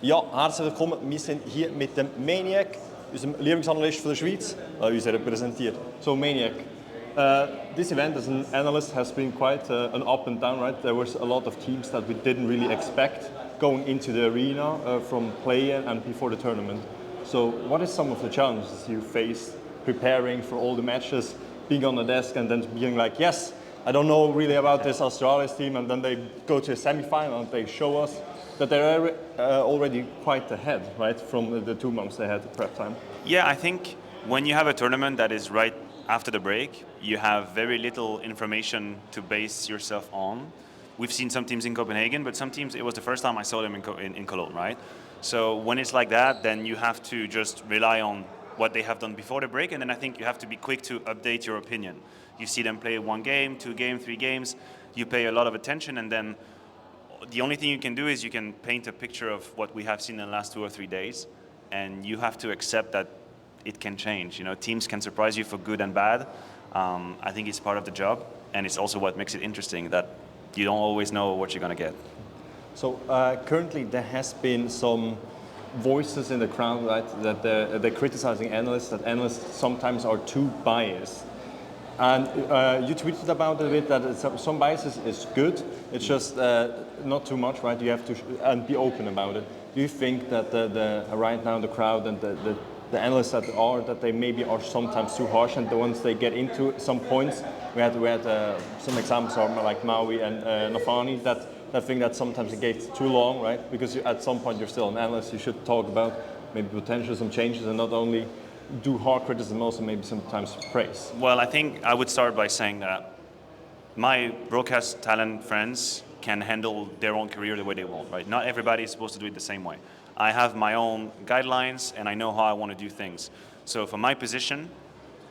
Ja, herzlich willkommen. Wir sind hier mit dem Maniac, unserem Lieblingsanalyst von der Schweiz, uns repräsentiert. So Maniac, this event as an analyst has been quite an up and down, right? There was a lot of teams that we didn't really expect going into the arena from play and before the tournament. So what is some of the challenges you faced preparing for all the matches, being on the desk and then being like, yes, I don't know really about this Australis team, and then they go to a semi-final and they show us that they're already quite ahead, right, from the 2 months they had prep time. Yeah, I think when you have a tournament that is right after the break, you have very little information to base yourself on. We've seen some teams in Copenhagen, but some teams, it was the first time I saw them in Cologne, right? So when it's like that, then you have to just rely on what they have done before the break, and then I think you have to be quick to update your opinion. You see them play 1 game, 2 games, 3 games, you pay a lot of attention, and then the only thing you can do is you can paint a picture of what we have seen in the last 2 or 3 days, and you have to accept that it can change. You know, teams can surprise you for good and bad. I think it's part of the job, and it's also what makes it interesting, that you don't always know what you're going to get. So currently there has been some voices in the crowd, right, that they're criticizing analysts, that analysts sometimes are too biased. And you tweeted about it a bit, that some biases is good, it's just not too much, right? You have to and be open about it. Do you think that right now the crowd and the analysts that they maybe are sometimes too harsh, and the ones they get into some points, we had some examples of like Maui and Nafani, that think that sometimes it gets too long, right? Because at some point you're still an analyst, you should talk about maybe potentially some changes and not only do hard criticism, also maybe sometimes praise. Well, I think I would start by saying that my broadcast talent friends can handle their own career the way they want, right? Not everybody is supposed to do it the same way. I have my own guidelines and I know how I want to do things. So from my position,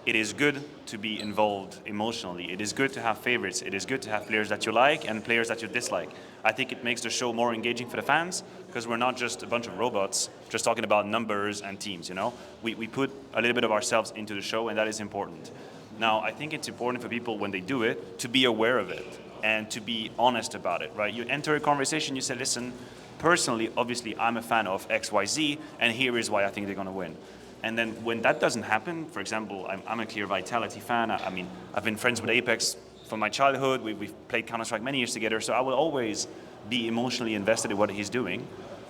it is good to be involved emotionally. It is good to have favorites. It is good to have players that you like and players that you dislike. I think it makes the show more engaging for the fans, because we're not just a bunch of robots just talking about numbers and teams, you know? We put a little bit of ourselves into the show, and that is important. Now, I think it's important for people when they do it to be aware of it and to be honest about it, right? You enter a conversation, you say, listen, personally, obviously, I'm a fan of X, Y, Z, and here is why I think they're going to win. And then when that doesn't happen, for example, I'm a clear Vitality fan. I mean, I've been friends with Apex from my childhood. We've played Counter-Strike many years together, so I will always be emotionally invested in what he's doing.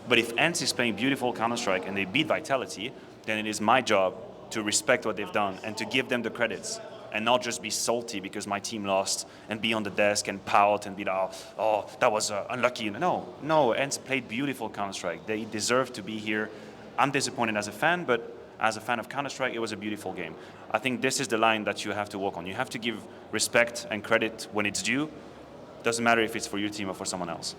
But if ENCE is playing beautiful Counter-Strike and they beat Vitality, then it is my job to respect what they've done and to give them the credits, and not just be salty because my team lost and be on the desk and pout and be like, oh, that was unlucky. No, ENCE played beautiful Counter-Strike. They deserve to be here. I'm disappointed as a fan, but as a fan of Counter-Strike, it was a beautiful game. I think this is the line that you have to walk on. You have to give respect and credit when it's due. Doesn't matter if it's for your team or for someone else.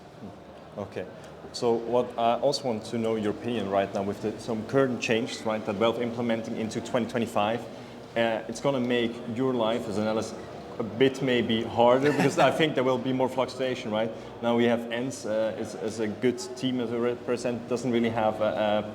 Okay. So what I also want to know your opinion right now with some current changes, right, that Valve implementing into 2025. It's going to make your life as an analyst a bit maybe harder, because I think there will be more fluctuation, right? Now we have ENCE as a good team as a represent, doesn't really have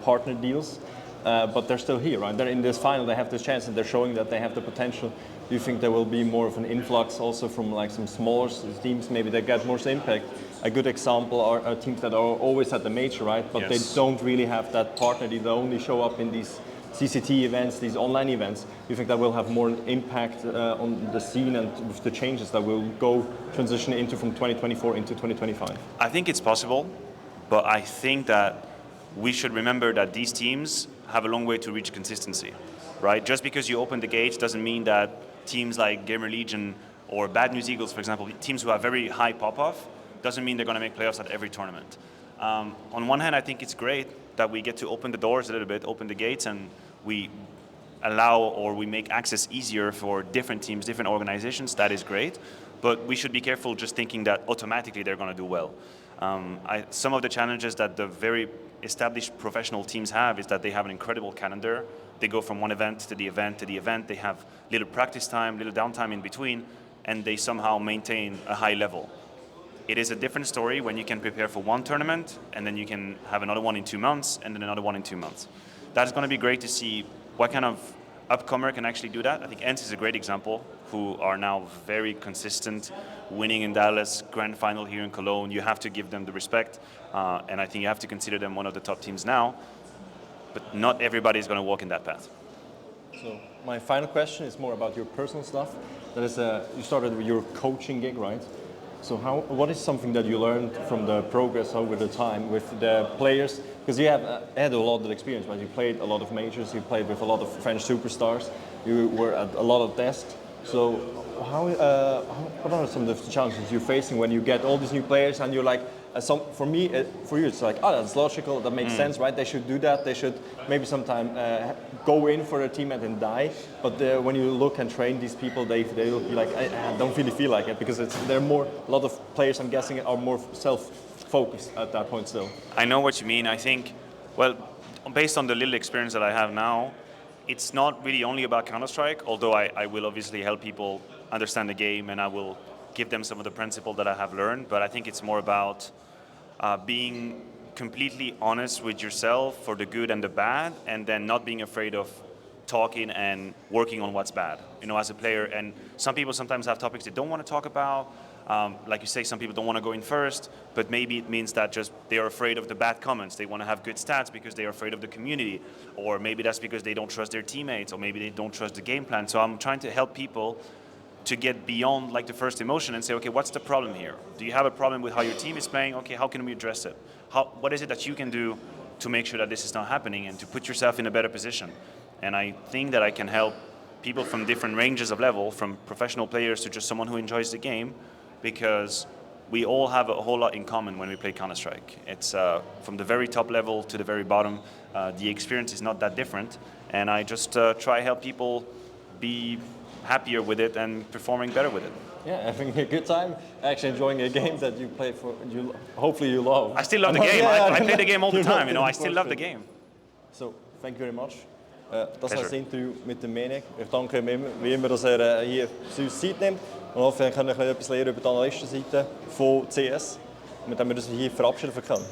partner deals. But they're still here, right? They're in this final, they have this chance, and they're showing that they have the potential. Do you think there will be more of an influx also from like some smaller teams, maybe that get more impact? A good example are teams that are always at the major, right? But yes, they don't really have that partner. They only show up in these CCT events, these online events. Do you think that will have more impact on the scene and with the changes that will go transition into from 2024 into 2025? I think it's possible, but I think that we should remember that these teams have a long way to reach consistency, right? Just because you open the gates doesn't mean that teams like Gamer Legion or Bad News Eagles, for example, teams who have very high pop-off, doesn't mean they're going to make playoffs at every tournament. On one hand, I think it's great that we get to open the doors a little bit, open the gates, and we allow or we make access easier for different teams, different organizations. That is great, but we should be careful just thinking that automatically they're going to do well. Some of the challenges that the very established professional teams have is that they have an incredible calendar. They go from one event to the event to the event. They have little practice time, little downtime in between, and they somehow maintain a high level. It is a different story when you can prepare for one tournament and then you can have another one in 2 months and then another one in 2 months. That's going to be great to see what kind of upcomer can actually do that. I think ENCE is a great example. who are now very consistent, winning in Dallas, grand final here in Cologne. You have to give them the respect, and I think you have to consider them one of the top teams now. But not everybody is going to walk in that path. So my final question is more about your personal stuff. That is, you started with your coaching gig, right? So what is something that you learned from the progress over the time with the players? Because you have had a lot of experience, right? You played a lot of majors, you played with a lot of French superstars, you were at a lot of tests. So what are some of the challenges you're facing when you get all these new players and you're like, for you it's like, oh, that's logical, that makes sense, right? They should do that, they should maybe sometime go in for a teammate and die. But when you look and train these people, they'll be like, I don't really feel like it, because a lot of players, I'm guessing, are more self-focused at that point still. I know what you mean. I think, well, based on the little experience that I have now, it's not really only about Counter-Strike, although I will obviously help people understand the game and I will give them some of the principles that I have learned, but I think it's more about being completely honest with yourself for the good and the bad, and then not being afraid of talking and working on what's bad, as a player. And some people sometimes have topics they don't want to talk about. Like you say, some people don't want to go in first, but maybe it means that just they are afraid of the bad comments. They want to have good stats because they are afraid of the community, or maybe that's because they don't trust their teammates, or maybe they don't trust the game plan. So I'm trying to help people to get beyond like the first emotion and say, okay, what's the problem here? Do you have a problem with how your team is playing? Okay, how can we address it? What is it that you can do to make sure that this is not happening and to put yourself in a better position? And I think that I can help people from different ranges of level, from professional players to just someone who enjoys the game, because we all have a whole lot in common when we play Counter-Strike. It's from the very top level to the very bottom. The experience is not that different, and I just try help people be happier with it and performing better with it. Yeah, having a good time, actually enjoying a game that you play for, hopefully you love. I still love the game. I play the game all the time. I still love the game. So, thank you very much. Das war das Interview mit dem Maniac. Ich danke ihm wie immer, dass hier uns Zeit nimmt. Und hoffe, wir können etwas lernen über die Analystenseite von CS. Mit dem wir uns hier verabschieden können.